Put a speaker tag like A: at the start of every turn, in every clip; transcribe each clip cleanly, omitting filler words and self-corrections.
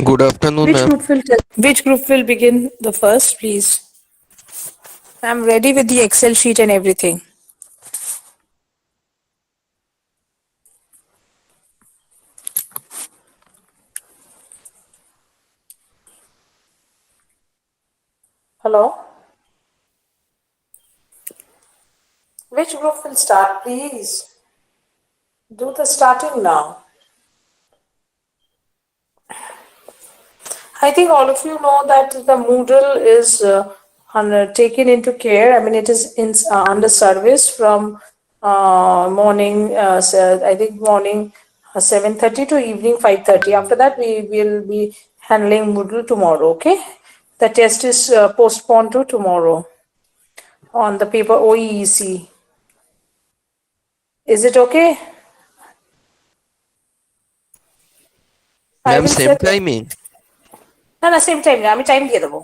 A: Good afternoon, ma'am.
B: Which group will begin the first, please? I'm ready with the Excel sheet and everything. Hello? Which group will start, please? Do the starting now. I think all of you know that the Moodle is taken into care. I mean, it is under service from morning, I think morning 7:30 to evening 5:30. After that, we will be handling Moodle tomorrow, okay? The test is postponed to tomorrow on the paper OEEC. Is it okay?
A: Ma'am, same timing.
B: না না same time আমি time দিয়ে দেবো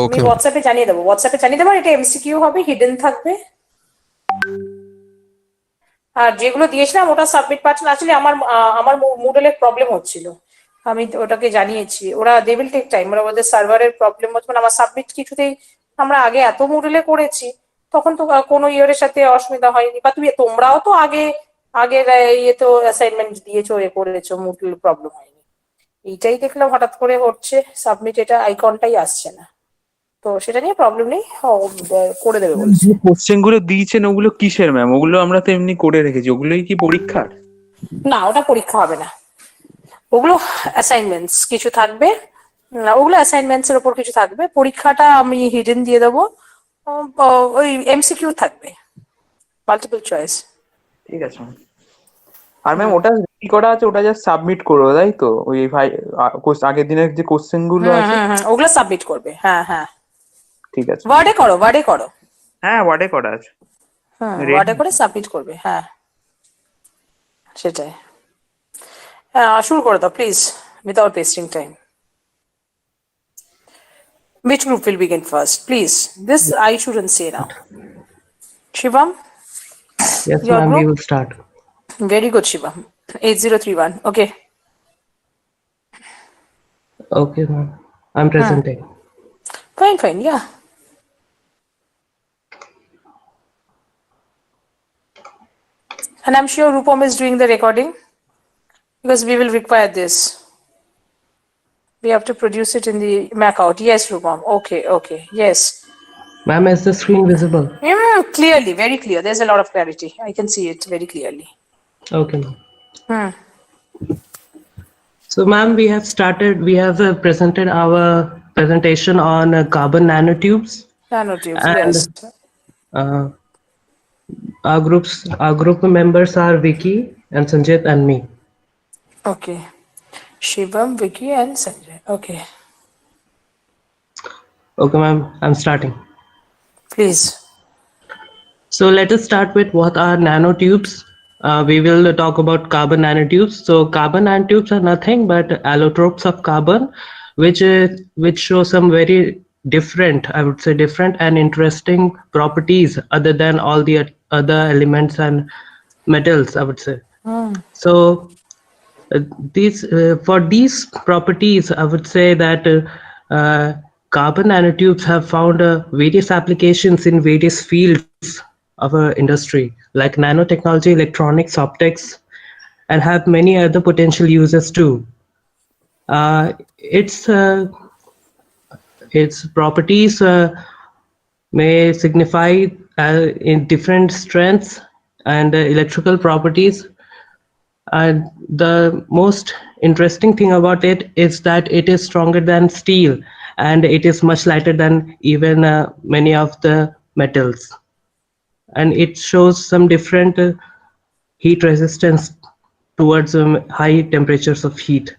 B: আমি হোয়াটসঅ্যাপে জানিয়ে দেবো এটা এমসিকিউ হবে হিডেন থাকবে আর যেগুলো দিয়েছিলাম ওটা সাবমিট পাচ্ছেন আসলে আমার মুডেলের প্রবলেম হচ্ছিল আমি ওটাকে জানিয়েছি ওরা দে উইল টেক টাইম ওদের সার্ভারের প্রবলেম হচ্ছে মানে আমার সাবমিট কিছুতেই আমরা আগে এত মুডেলে করেছি তখন তো কোনো ইয়ের সাথে অসুবিধা হয়নি বা তোমরাও তো আগের ইয়েতে অ্যাসাইনমেন্ট দিয়েছো করেছো মুডেল প্রবলেম হয়নি এইটাই দেখলাম হঠাৎ করে হচ্ছে সাবমিট এটা আইকনটাই আসছে না তো সেটা নিয়ে প্রবলেম নেই করে দেবে বলছে
C: কোশ্চেন গুলো দিয়েছেন ওগুলো কিসের ম্যাম ওগুলো আমরা তো এমনি করে রেখেছি ওগুলোই কি পরীক্ষার
B: না ওটা পরীক্ষা হবে না ওগুলো অ্যাসাইনমেন্টস কিছু থাকবে ওগুলো অ্যাসাইনমেন্টস এর উপর কিছু থাকবে পরীক্ষাটা আমি হিডেন দিয়ে দেবো ওই এমসিকিউ থাকবে মাল্টিপল চয়েস
C: ঠিক আছে আর ম্যাম ওটা কি করা আছে ওটা জাস্ট সাবমিট করো তাই তো ওই আগের দিনের যে কোশ্চেন গুলো আছে
B: ওগুলো সাবমিট করবে হ্যাঁ হ্যাঁ
C: ঠিক আছে
B: ওয়ার্ডে করো
C: হ্যাঁ ওয়ার্ডে করা আছে
B: ওয়ার্ডে করে সাবমিট করবে হ্যাঁ সেটাই শুরু করে দাও please without wasting time Which group will begin first, please? This I shouldn't say now. Shivam?
D: Yes, ma'am, we will start.
B: Very good, Shivam. 8031. Okay.
D: Okay, ma'am. I'm presenting.
B: Fine, yeah. And I'm sure Rupam is doing the recording because we will require this. We have to produce it in the Mac out. Yes, Rupam. Okay. Yes.
D: Ma'am, is the screen visible?
B: Clearly, very clear. There's a lot of clarity. I can see it very clearly.
D: Okay, ma'am. So, ma'am, we have presented our presentation on carbon nanotubes.
B: Nanotubes,
D: and,
B: yes.
D: Our group members are Vicky and Sanjit and me.
B: Okay. Shivam, Vicky, and Sanjay. Okay.
D: Okay, ma'am. I'm starting.
B: Please.
D: So let us start with what are nanotubes. We will talk about carbon nanotubes. So carbon nanotubes are nothing but allotropes of carbon, which show some very different and interesting properties other than all the other elements and metals, I would say. So for these properties, I would say that carbon nanotubes have found various applications in various fields of our industry, like nanotechnology, electronics, optics, and have many other potential uses too. Its properties may signify in different strengths and electrical properties. And the most interesting thing about it is that it is stronger than steel and it is much lighter than even many of the metals. And it shows some different heat resistance towards high temperatures of heat.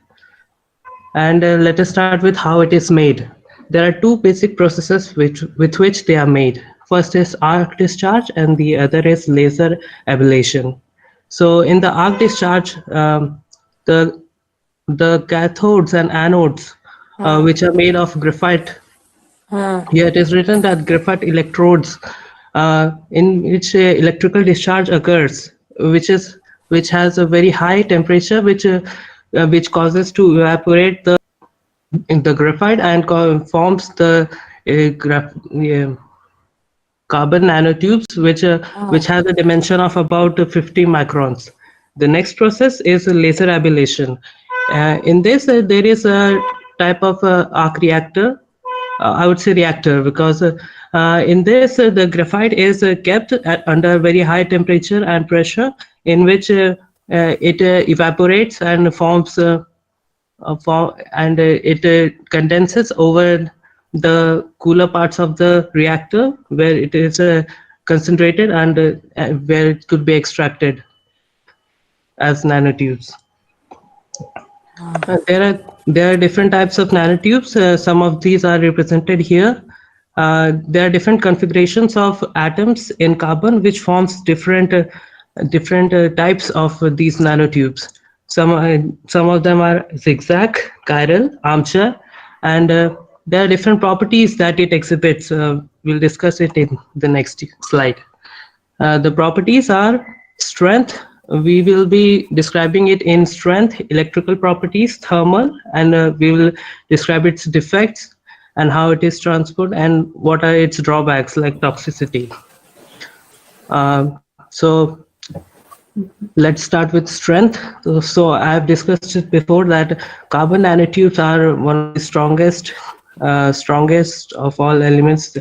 D: And let us start with how it is made. There are two basic processes with which they are made. First is arc discharge and the other is laser ablation. So in the arc discharge, the cathodes and anodes, which are made of graphite, here it is written that graphite electrodes in which electrical discharge occurs, which has a very high temperature, which which causes to evaporate the graphite and forms the carbon nanotubes, which has a dimension of about 50 microns. The next process is laser ablation. In this, there is a type of arc reactor. I would say reactor because in this the graphite is kept under very high temperature and pressure, in which it evaporates and forms it condenses over the cooler parts of the reactor where it is concentrated and where it could be extracted as nanotubes. There are different types of nanotubes. Some of these are represented here. There are different configurations of atoms in carbon which forms different types of these nanotubes. Some of them are zigzag, chiral, armchair, and there are different properties that it exhibits. We'll discuss it in the next slide. The properties are strength. We will be describing it in strength, electrical properties, thermal, and we will describe its defects and how it is transported and what are its drawbacks like toxicity. So let's start with strength. So I have discussed it before that carbon nanotubes are one of the strongest of all elements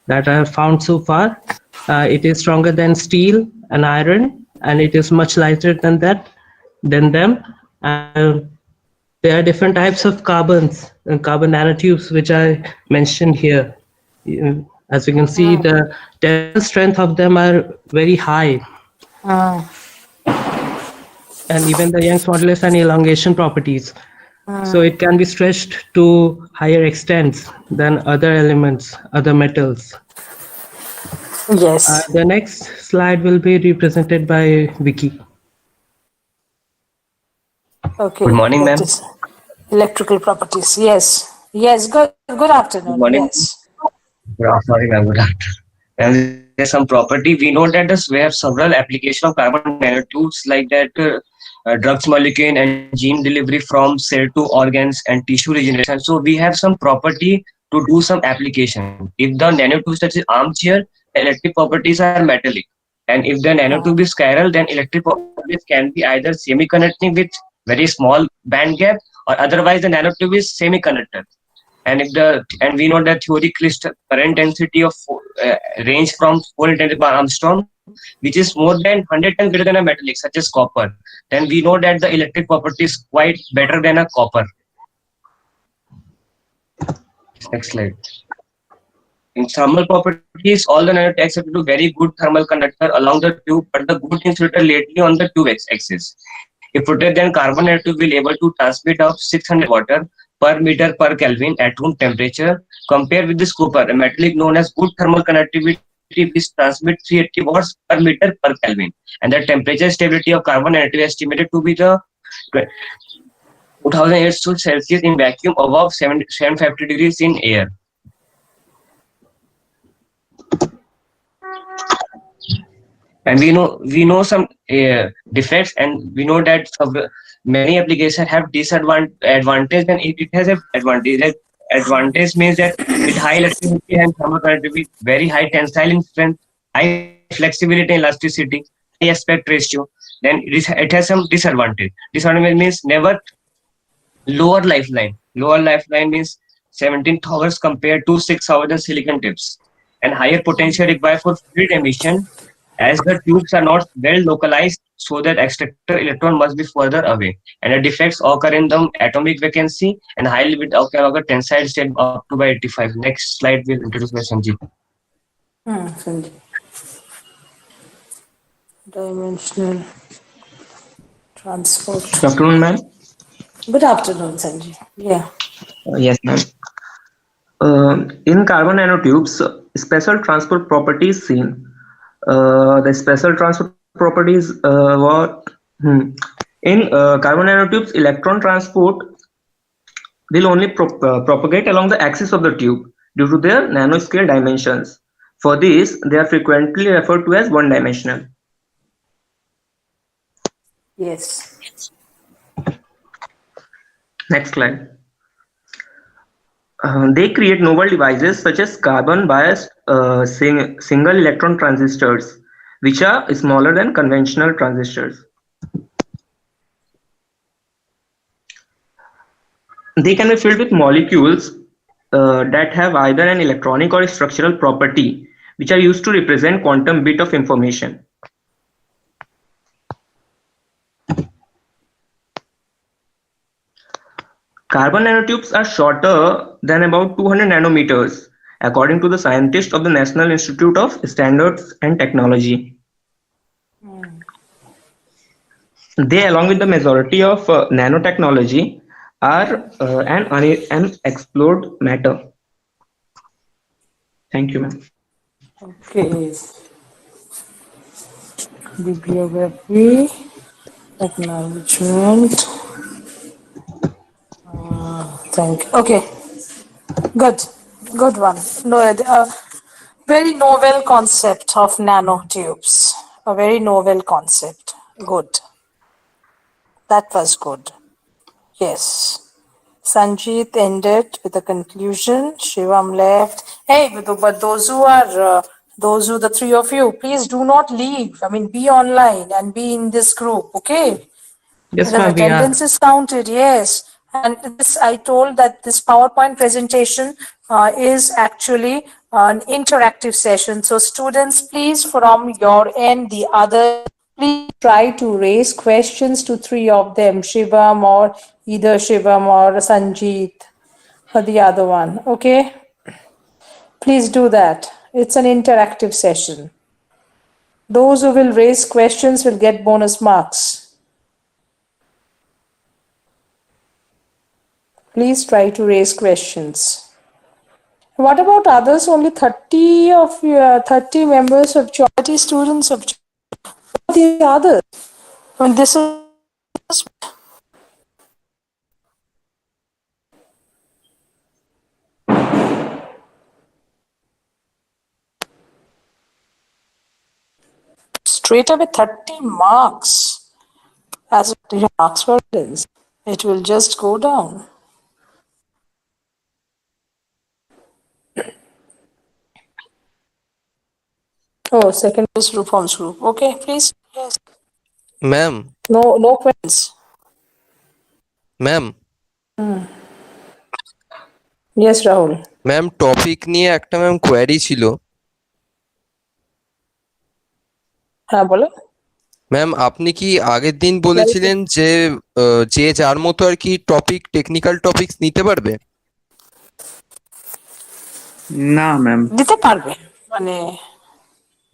D: that are found so far. It is stronger than steel and iron, and it is much lighter than them. There are different types of carbon nanotubes which I mentioned here. As you can see, the tensile strength of them are very high. And even the Young's modulus and elongation properties. So it can be stretched to higher extents than other elements, other metals.
B: Yes.
D: The next slide will be represented by Vicky.
B: Okay.
A: Good morning, ma'am.
B: Electrical properties. Yes. Yes. Good afternoon.
A: Good morning.
B: Yes.
A: Sorry, ma'am. Good afternoon. And there's some property. We know that we have several applications of carbon nanotubes like that drugs molecule and gene delivery from cell to organs and tissue regeneration. So we have some property to do some application. If the nanotubes such as armchair, electric properties are metallic. And if the nanotube is chiral, then electric properties can be either semiconducting with very small band gap, or otherwise the nanotube is semiconductor. And we know that theory crystal current density of range from 410 per Armstrong, which is more than 100 times greater than a metallic such as copper. Then we know that the electric property is quite better than a copper. Next slide. In thermal properties, all the nanotubes except to very good thermal conductor along the tube, but the good insulator lately on the tube axis. If protect, then carbon nanotube will able to transmit up 600 watt per meter per Kelvin at room temperature. Compared with this copper, a metallic known as good thermal conductivity which transmit 380 watts per meter per Kelvin, and the temperature stability of carbon nanotube estimated to be the 2008 Celsius in vacuum above 750 degrees in air. And we know some defects, and we know that many applications have disadvantage, and it has an advantage. Advantage means that with high electricity and thermal conductivity, very high tensile strength, high flexibility and elasticity, high aspect ratio. Then it has some disadvantage. Disadvantage means never lower lifeline. Lower lifeline means 17 hours compared to 6 hours in silicon tips, and higher potential required for fluid emission, as the tubes are not well localized, so that extractor electron must be further away, and the defects occur in the atomic vacancy and high limit occur tensile state up to by 85. Next slide will introduce by Sanjeev.
B: Sanjeev. Dimensional transport.
C: Good afternoon, ma'am.
B: Good afternoon, Sanjeev. Yeah.
C: Yes, ma'am. In carbon nanotubes, special transport properties seen. The special transport properties in carbon nanotubes, electron transport will only propagate along the axis of the tube due to their nanoscale dimensions. For this, they are frequently referred to as one-dimensional.
B: Yes.
C: Next slide. They create novel devices such as carbon-biased single electron transistors, which are smaller than conventional transistors. They can be filled with molecules that have either an electronic or structural property, which are used to represent quantum bit of information. Carbon nanotubes are shorter than about 200 nanometers, according to the scientists of the National Institute of Standards and Technology. They, along with the majority of nanotechnology, are an unexplored matter. Thank you, ma'am.
B: Okay. Bibliography, acknowledgement. Thank you. Okay. Good. Good one. No, very novel concept of nanotubes. A very novel concept. Good. That was good. Yes. Sanjeet ended with a conclusion. Shivam left. Hey, but the three of you, please do not leave. I mean, be online and be in this group, okay?
D: Yes,
B: The
D: ma'am, we are.
B: attendance is counted, yes. And this, I told that this PowerPoint presentation is actually an interactive session. So students, please, from your end, the other, please try to raise questions to three of them, Shivam or either Shivam or Sanjeet or the other one, okay? Please do that. It's an interactive session. Those who will raise questions will get bonus marks. Please try to raise questions. What about others? Only 30 of 30 members of 30 students of the others. And this is straight away 30 marks as marks for this. It will just go down. Oh, second is reforms group. Okay, please. Yes.
E: Ma'am,
B: No questions.
E: ma'am,
B: Yes, Rahul.
E: Ma'am topic নিয়ে একটা ma'am query ছিল।
B: হ্যাঁ বলো।
E: Ma'am আপনি কি আগের দিন বলেছিলেন যে যে যার মতো আর কি টপিক টেকনিক্যাল টপিকস নিতে পারবে?
F: না ম্যাম,
B: দিতে পারবে মানে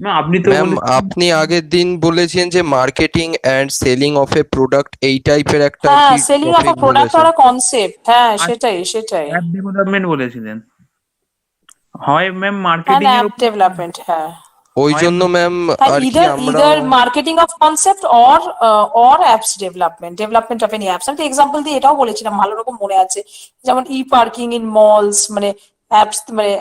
F: না আপনি তো
E: ম্যাম আপনি আগের দিন বলেছেন যে marketing and selling of a product এই টাইপের একটা
B: হ্যাঁ,
E: কি
B: selling of a
E: topic
B: product
E: বলেছেন।
B: আর কনসেপ্ট। হ্যাঁ, সেটাই।
F: অ্যাপ ডেভেলপমেন্ট বলেছিলেন, হয় ম্যাম
B: হ্যাঁ,
F: মার্কেটিং এর
B: অ্যাপ ডেভেলপমেন্ট, হ্যাঁ।
E: ওই
F: হয়
E: জন্য ম্যাম
B: হ্যাঁ,
E: আর কি আমরা
B: either marketing of concept or apps development of any apps। আমি তো এক্সাম্পল দিয়ে এটাও বলেছিলাম, ভালো রকম মনে আছে, যেমন পার্কিং ইন মলস, মানে অ্যাপস, মানে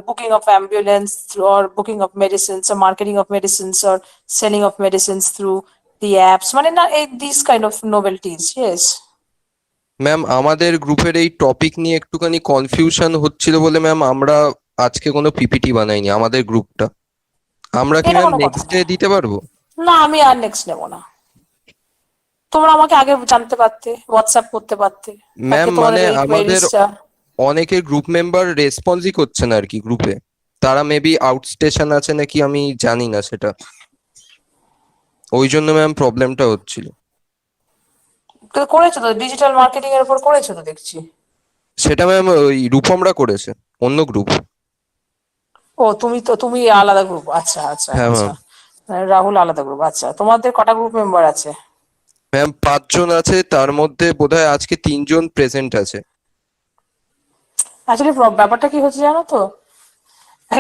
B: booking of ambulance or booking of medicines or marketing of medicines or selling of medicines through the apps, মানে না this kind of novelties. Yes
E: ma'am আমাদের গ্রুপের এই টপিক নিয়ে একটুখানি কনফিউশন হচ্ছিল বলে ম্যাম আমরা আজকে কোনো পিপিটি বানাইনি আমাদের গ্রুপটা। আমরা কি
B: এটা
E: ম্যাম
B: কোনো কথা
E: নেক্সট ডে দিতে পারবো?
B: না, আমি আর নেক্সট নেবো না। তোমরা আমাকে আগে জানতে পারতে, হোয়াটসঅ্যাপ করতে পারতে।
E: ম্যাম মানে
B: এই
E: আমাদের
B: কোয়েরিজটা
E: অনেকের গ্রুপ মেম্বার রেসপন্সই করছে না আর কি গ্রুপে। তারা মেবি আউট স্টেশন আছে নাকি আমি জানি না সেটা, ওই জন্য ম্যাম প্রবলেমটা হচ্ছিল।
B: করেছো তো, ডিজিটাল মার্কেটিং এর উপর করেছো তো দেখছি।
E: সেটা ম্যাম ওই রূপমরা করেছে, অন্য গ্রুপ।
B: ও তুমি আলাদা গ্রুপ। আচ্ছা আচ্ছা
E: হ্যাঁ
B: আচ্ছা,
E: ম্যাম।
B: রাহুল আলাদা গ্রুপ। আচ্ছা, তোমাদের কটা গ্রুপ মেম্বার আছে?
E: ম্যাম 5 জন আছে, তার মধ্যে বোধহয় আজকে 3 জন প্রেজেন্ট আছে।
B: আসলে ব্যাপারটা কি হচ্ছে জানো তো,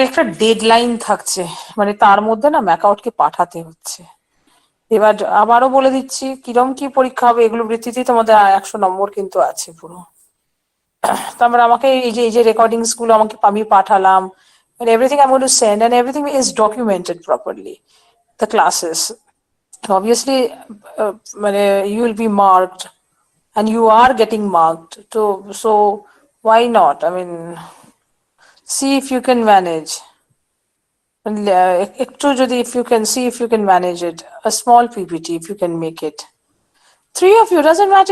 B: একটা ডেডলাইন থাকছে, মানে তার মধ্যে না ম্যাকআউটকে পাঠাতে হচ্ছে। এবার আবারও বলে দিচ্ছি, কিরম কি পরীক্ষা হবে এগুলো ভিত্তিতেই তোমাদের 100 নম্বর কিন্তু আছে পুরো। তারপর আমাকে এই যে রেকর্ডিংস গুলো আমি পাঠালাম, and everything I'm going to send, and everything is documented properly, the classes obviously, মানে you will be marked and you are getting marked. So why not? I mean, see if you can manage. একটু যদি if you can see if you can manage it, a small PPT if you can make it. 3 of you, doesn't matter